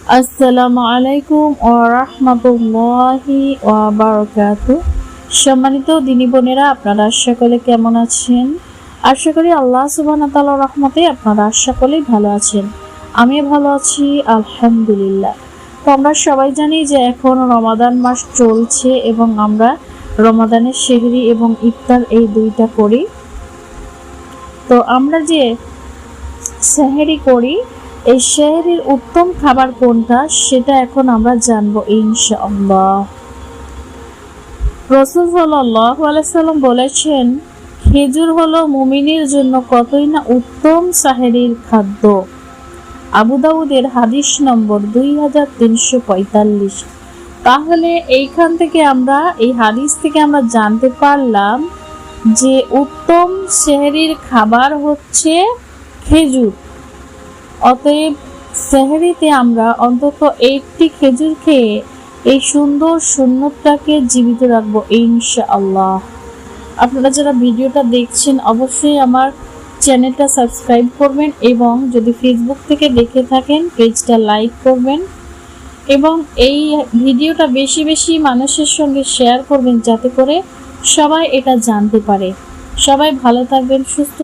আসসালামু আলাইকুম ওয়া রাহমাতুল্লাহি ওয়া বারাকাতুহু। সম্মানিত দিনী বোনেরা, আপনারা সকলে কেমন আছেন? আশা করি আল্লাহ সুবহানাহু ওয়া তাআলার রহমতে আপনারা সকলেই ভালো আছেন। আমি ভালো আছি, আলহামদুলিল্লাহ। তো আমরা সবাই জানি যে এখন রমাদান মাস চলছে এবং আমরা রমাদানের সেহরি এবং ইফতার এই দুইটা করি। তো আমরা যে সেহরি করি, এই সেহরির উত্তম খাবার কোনটা সেটা এখন আমরা জানবো ইনশাআল্লাহ। রাসূল সাল্লাল্লাহু আলাইহি সাল্লাম বলেছেন, খেজুর হলো মুমিনের জন্য কতই না উত্তম সেহরির খাদ্য। আবু দাউদের হাদিস নম্বর 2345। তাহলে এইখান থেকে আমরা এই হাদিস থেকে আমরা জানতে পারলাম যে উত্তম সেহরির খাবার হচ্ছে খেজুর। অতএব সেহরিতে আমরা অন্তত 8টি খেজুর খেয়ে এই সুন্দর সুন্নতটাকে জীবিত রাখবো ইনশাআল্লাহ। আপনারা যারা ভিডিওটা দেখছেন অবশ্যই আমার চ্যানেলটা সাবস্ক্রাইব করবেন এবং যদি ফেসবুক থেকে দেখে থাকেন পেজটা লাইক করবেন এবং এই ভিডিওটা বেশি বেশি মানুষের সঙ্গে শেয়ার করবেন যাতে করে সবাই এটা জানতে পারে। সবাই ভালো থাকবেন, সুস্থ